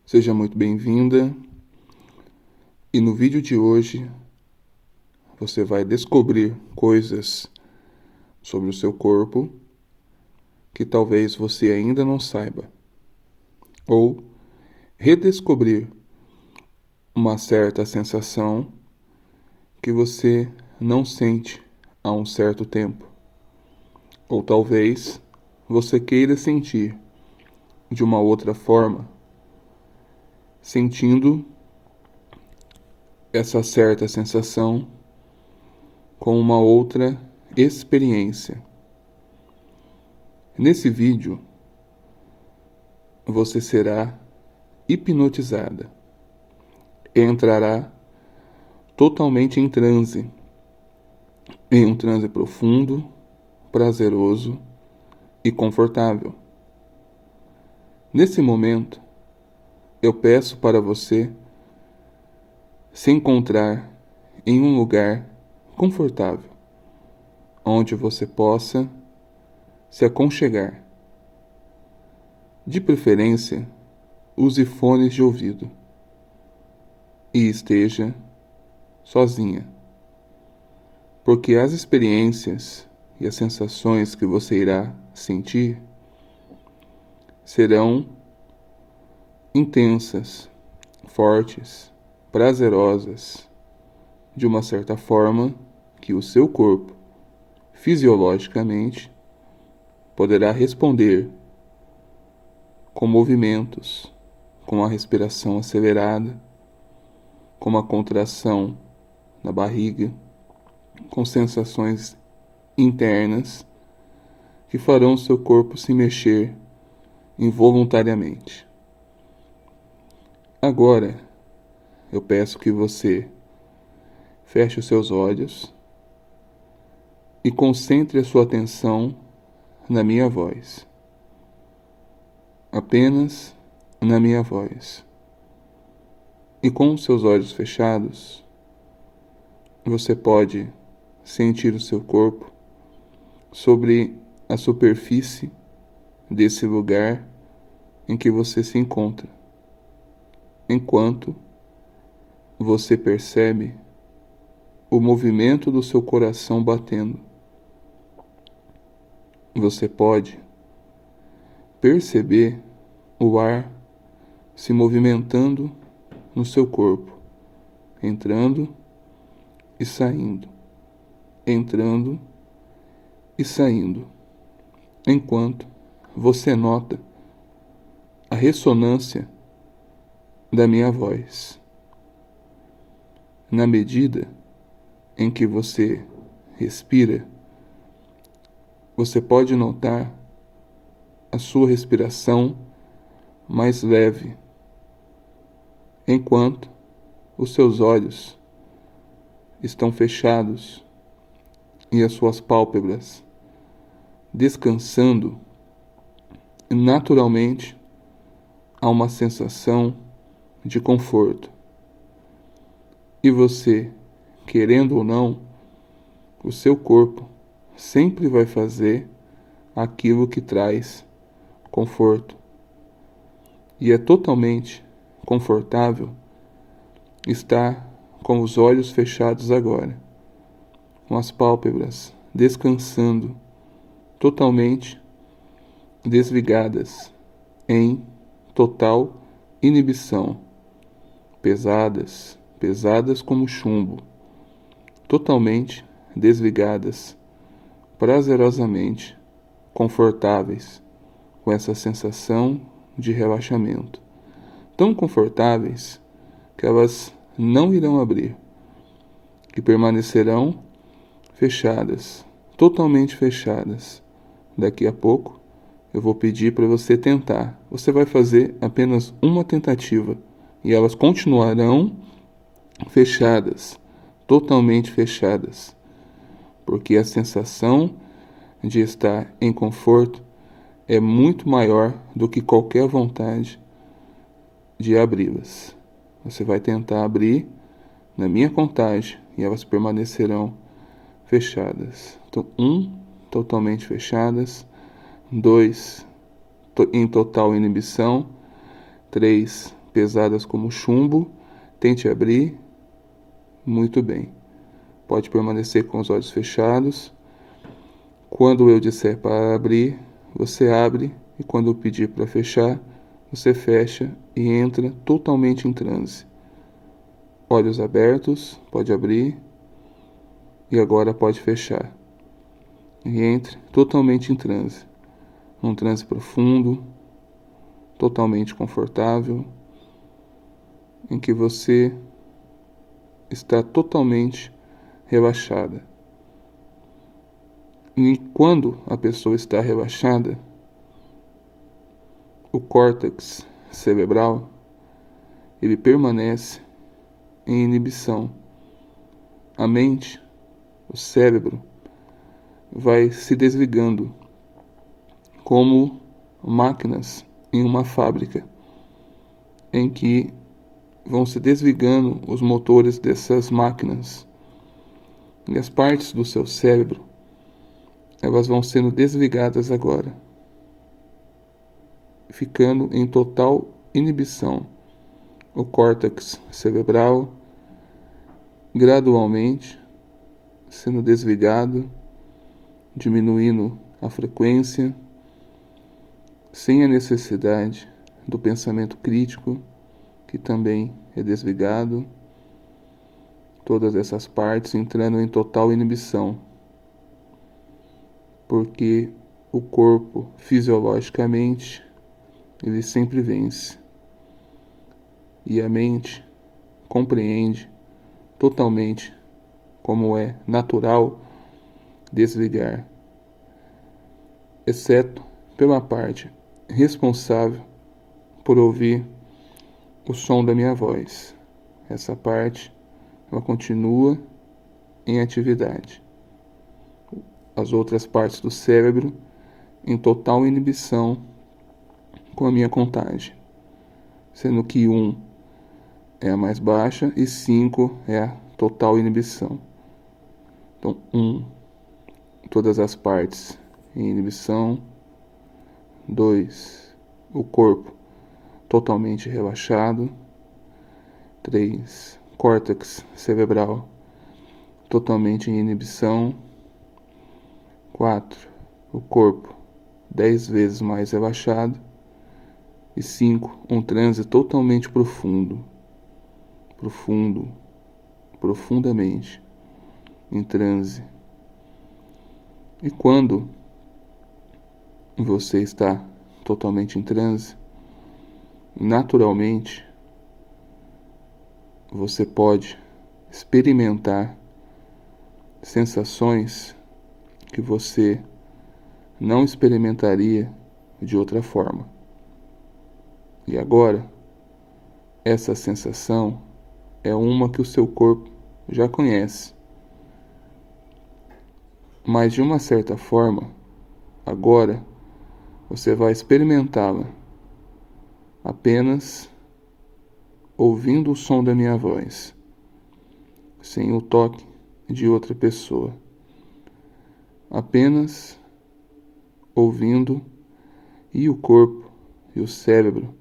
Seja muito bem-vinda. E no vídeo de hoje você vai descobrir coisas sobre o seu corpo que talvez você ainda não saiba, ou redescobrir uma certa sensação que você não sente há um certo tempo, ou talvez você queira sentir de uma outra forma, sentindo essa certa sensação com uma outra experiência. Nesse vídeo, você será hipnotizada e entrará totalmente em um transe profundo, prazeroso e confortável. Nesse momento, eu peço para você se encontrar em um lugar confortável, onde você possa se aconchegar. De preferência, use fones de ouvido e esteja sozinha, porque as experiências e as sensações que você irá sentir serão intensas, fortes, prazerosas, de uma certa forma que o seu corpo, fisiologicamente, poderá responder com movimentos, com a respiração acelerada, com uma contração na barriga, com sensações internas que farão o seu corpo se mexer involuntariamente. Agora, eu peço que você feche os seus olhos e concentre a sua atenção na minha voz. Apenas na minha voz. E com os seus olhos fechados, você pode sentir o seu corpo sobre a superfície desse lugar em que você se encontra, enquanto você percebe o movimento do seu coração batendo. Você pode perceber o ar se movimentando no seu corpo, entrando e saindo, entrando e saindo, enquanto você nota a ressonância da minha voz. Na medida em que você respira, você pode notar a sua respiração mais leve, enquanto os seus olhos estão fechados e as suas pálpebras descansando. Naturalmente, há uma sensação de conforto. E você, querendo ou não, o seu corpo sempre vai fazer aquilo que traz conforto. E é totalmente confortável estar com os olhos fechados agora, com as pálpebras descansando, totalmente desligadas, em total inibição, pesadas como chumbo, totalmente desligadas, prazerosamente confortáveis, com essa sensação de relaxamento, tão confortáveis que elas não irão abrir, que permanecerão fechadas, totalmente fechadas. Daqui a pouco eu vou pedir para você tentar. Você vai fazer apenas uma tentativa e elas continuarão fechadas, totalmente fechadas, porque a sensação de estar em conforto é muito maior do que qualquer vontade de abri-las. Você vai tentar abrir na minha contagem e elas permanecerão fechadas. Então, 1, totalmente fechadas. 2, em total inibição. 3, pesadas como chumbo, tente abrir. Muito bem. Pode permanecer com os olhos fechados. Quando eu disser para abrir, você abre, e quando eu pedir para fechar, você fecha e entra totalmente em transe. Olhos abertos, pode abrir, e agora pode fechar. E entre totalmente em transe. Um transe profundo, totalmente confortável, em que você está totalmente relaxada. E quando a pessoa está relaxada, o córtex cerebral ele permanece em inibição. A mente, o cérebro, vai se desligando como máquinas em uma fábrica, em que vão se desligando os motores dessas máquinas. E as partes do seu cérebro, elas vão sendo desligadas agora, ficando em total inibição. O córtex cerebral gradualmente sendo desligado, diminuindo a frequência, sem a necessidade do pensamento crítico, que também é desligado. Todas essas partes entrando em total inibição, porque o corpo, fisiologicamente, ele sempre vence. E a mente compreende totalmente como é natural desligar, exceto pela parte responsável por ouvir o som da minha voz. Essa parte, ela continua em atividade. As outras partes do cérebro em total inibição com a minha contagem, sendo que 1 é a mais baixa e 5 é a total inibição. Então, 1, todas as partes em inibição. 2, o corpo totalmente relaxado. 3, córtex cerebral totalmente em inibição. 4, o corpo 10 vezes mais relaxado. E 5, um transe totalmente profundo, profundamente em transe. E quando você está totalmente em transe, naturalmente você pode experimentar sensações que você não experimentaria de outra forma. E agora, essa sensação é uma que o seu corpo já conhece. Mas de uma certa forma, agora você vai experimentá-la apenas ouvindo o som da minha voz, sem o toque de outra pessoa. Apenas ouvindo, e o corpo e o cérebro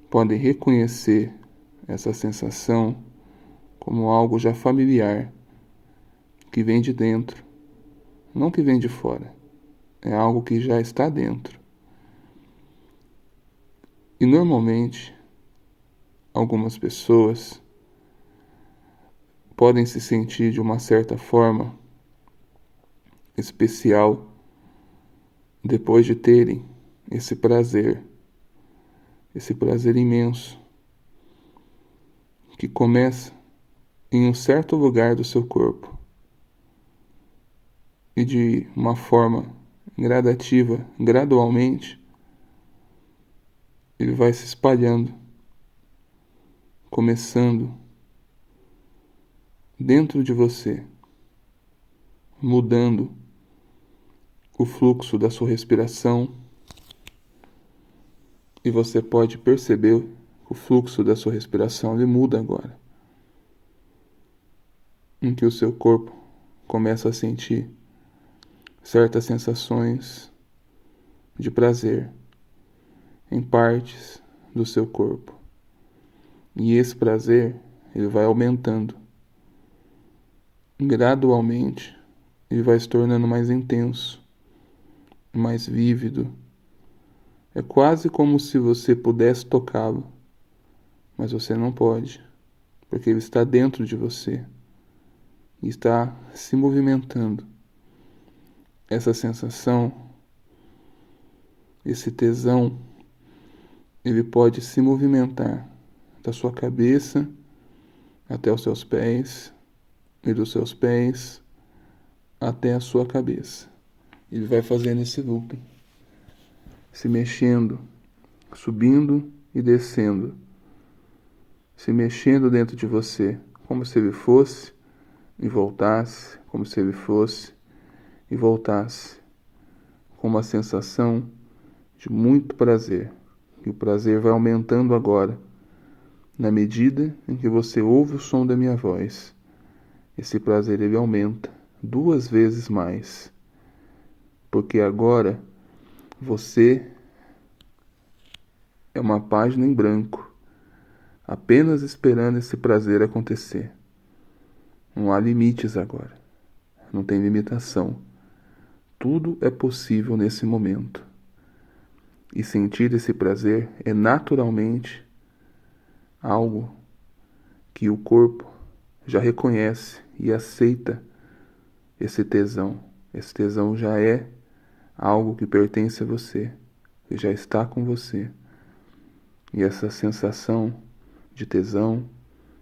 podem reconhecer essa sensação como algo já familiar, que vem de dentro, não que vem de fora. É algo que já está dentro. E normalmente, algumas pessoas podem se sentir de uma certa forma especial depois de terem esse prazer imenso, que começa em um certo lugar do seu corpo e de uma forma gradativa, gradualmente, ele vai se espalhando, começando dentro de você, mudando o fluxo da sua respiração, e você pode perceber o fluxo da sua respiração, ele muda agora, em que o seu corpo começa a sentir certas sensações de prazer em partes do seu corpo. E esse prazer, ele vai aumentando. Gradualmente, ele vai se tornando mais intenso, mais vívido. É quase como se você pudesse tocá-lo, mas você não pode, porque ele está dentro de você e está se movimentando. Essa sensação, esse tesão, ele pode se movimentar da sua cabeça até os seus pés e dos seus pés até a sua cabeça. Ele vai fazendo esse looping, se mexendo, subindo e descendo, se mexendo dentro de você, como se ele fosse e voltasse, como se ele fosse e voltasse, com uma sensação de muito prazer. E o prazer vai aumentando agora, na medida em que você ouve o som da minha voz. Esse prazer ele aumenta 2 vezes mais, porque agora você é uma página em branco, apenas esperando esse prazer acontecer. Não há limites agora, não tem limitação. Tudo é possível nesse momento. E sentir esse prazer é naturalmente algo que o corpo já reconhece e aceita esse tesão. Esse tesão já é algo que pertence a você, que já está com você. E essa sensação de tesão,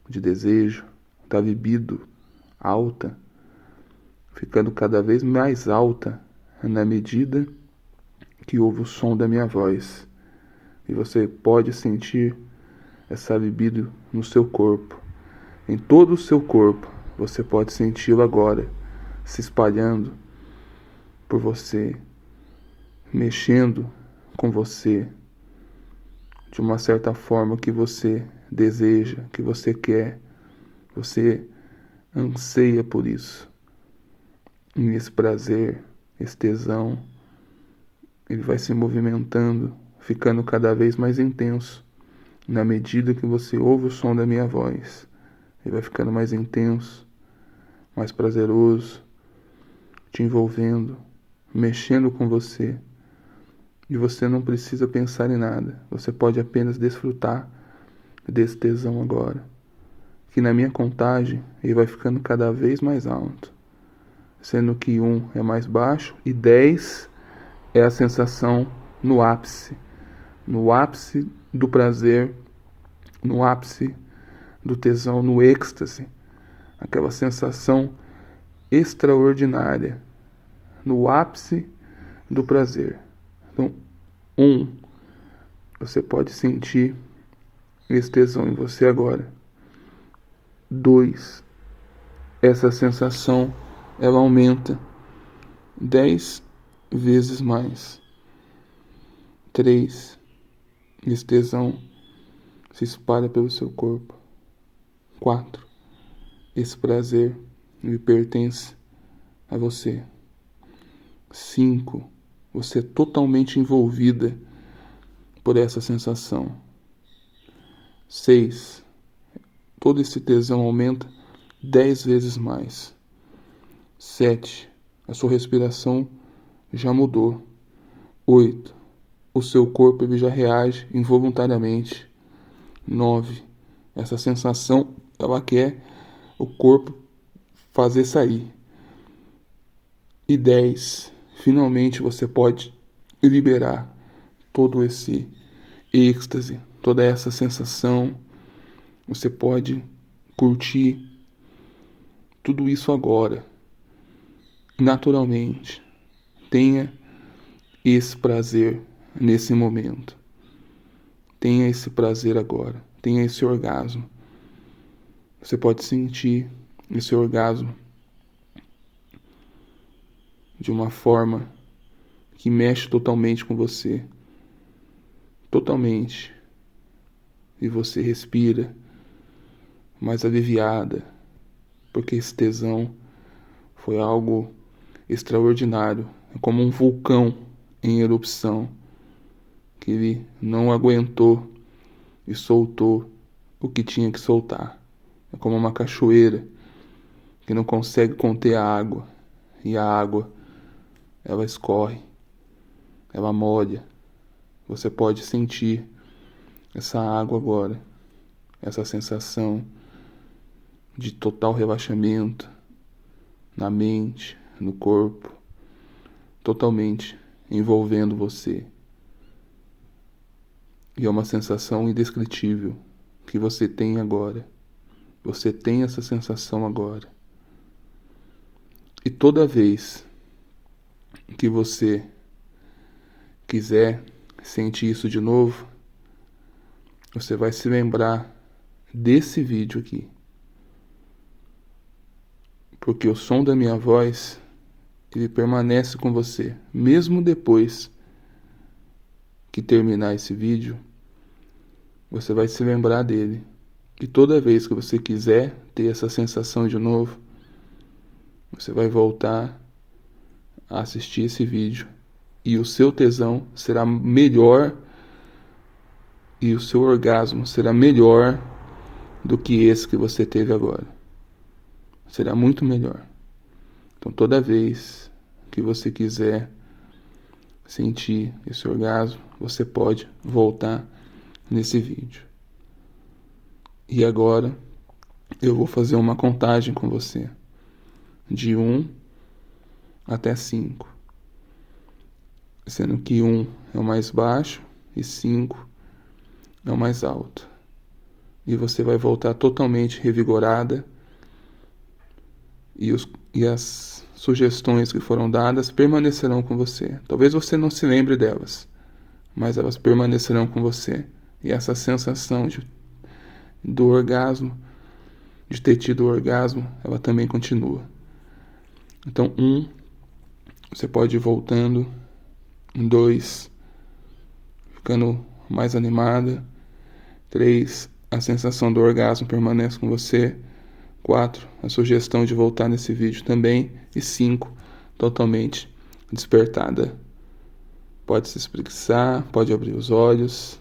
de desejo, da libido alta, ficando cada vez mais alta na medida que ouve o som da minha voz. E você pode sentir essa libido no seu corpo, em todo o seu corpo. Você pode senti-lo agora, se espalhando por você, mexendo com você, de uma certa forma que você deseja, que você quer, você anseia por isso. E esse prazer, esse tesão, ele vai se movimentando, ficando cada vez mais intenso, na medida que você ouve o som da minha voz. Ele vai ficando mais intenso, mais prazeroso, te envolvendo, mexendo com você. E você não precisa pensar em nada. Você pode apenas desfrutar desse tesão agora. Que na minha contagem, ele vai ficando cada vez mais alto. Sendo que 1 é mais baixo e 10 é a sensação no ápice. No ápice do prazer, no ápice do tesão, no êxtase. Aquela sensação extraordinária. No ápice do prazer. Então, 1, você pode sentir esse tesão em você agora. 2, essa sensação ela aumenta 10 vezes mais. 3, esse tesão se espalha pelo seu corpo. 4, esse prazer lhe pertence a você. 5, você é totalmente envolvida por essa sensação. 6, todo esse tesão aumenta 10 vezes mais. 7, a sua respiração já mudou. 8, o seu corpo ele já reage involuntariamente. 9, essa sensação ela quer o corpo fazer sair. E 10, finalmente você pode liberar todo esse êxtase, toda essa sensação. Você pode curtir tudo isso agora, naturalmente. Tenha esse prazer nesse momento. Tenha esse prazer agora. Tenha esse orgasmo. Você pode sentir esse orgasmo de uma forma que mexe totalmente com você. Totalmente. E você respira mais aliviada, porque esse tesão foi algo extraordinário. É como um vulcão em erupção, que ele não aguentou e soltou o que tinha que soltar. É como uma cachoeira que não consegue conter a água. E a água, ela escorre, ela molha. Você pode sentir essa água agora, essa sensação de total relaxamento na mente, no corpo, totalmente envolvendo você. E é uma sensação indescritível que você tem agora. Você tem essa sensação agora. E toda vez que você quiser sentir isso de novo, você vai se lembrar desse vídeo aqui. Porque o som da minha voz, ele permanece com você, mesmo depois que terminar esse vídeo, você vai se lembrar dele. E toda vez que você quiser ter essa sensação de novo, você vai voltar a assistir esse vídeo e o seu tesão será melhor e o seu orgasmo será melhor do que esse que você teve agora. Será muito melhor. Então toda vez que você quiser sentir esse orgasmo, você pode voltar nesse vídeo. E agora eu vou fazer uma contagem com você, de 1 até 5, sendo que 1 é o mais baixo e 5 é o mais alto. E você vai voltar totalmente revigorada e as sugestões que foram dadas permanecerão com você. Talvez você não se lembre delas, mas elas permanecerão com você. E essa sensação do orgasmo, de ter tido o orgasmo, ela também continua. Então, 1, você pode ir voltando. 2, ficando mais animada. 3, a sensação do orgasmo permanece com você. 4, a sugestão de voltar nesse vídeo também. E 5, totalmente despertada. Pode se espreguiçar, pode abrir os olhos.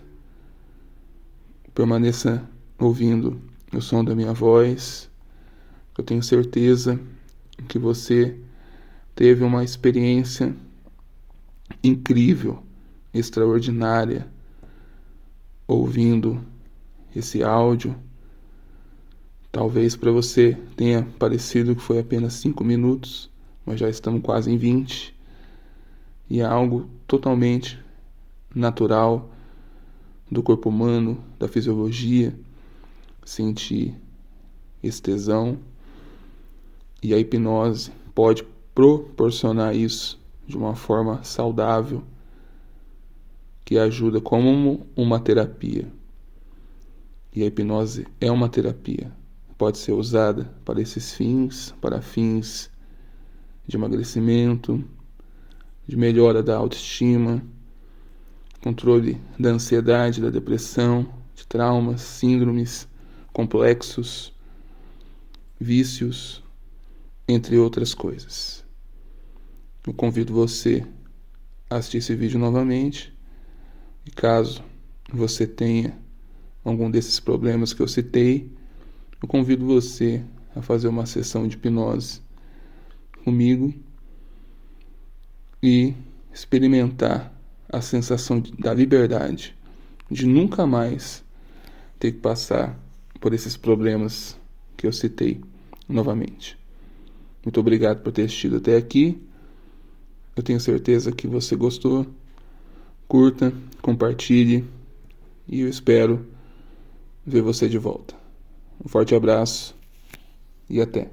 Permaneça ouvindo o som da minha voz. Eu tenho certeza que você teve uma experiência incrível, extraordinária, ouvindo esse áudio. Talvez para você tenha parecido que foi apenas 5 minutos, mas já estamos quase em 20. E é algo totalmente natural do corpo humano, da fisiologia, sentir esse tesão. E a hipnose pode proporcionar isso de uma forma saudável, que ajuda como uma terapia. E a hipnose é uma terapia. Pode ser usada para esses fins, para fins de emagrecimento, de melhora da autoestima, controle da ansiedade, da depressão, de traumas, síndromes, complexos, vícios, entre outras coisas. Eu convido você a assistir esse vídeo novamente. E caso você tenha algum desses problemas que eu citei, eu convido você a fazer uma sessão de hipnose comigo e experimentar a sensação da liberdade, de nunca mais ter que passar por esses problemas que eu citei novamente. Muito obrigado por ter assistido até aqui. Eu tenho certeza que você gostou. Curta, compartilhe e eu espero ver você de volta. Um forte abraço e até.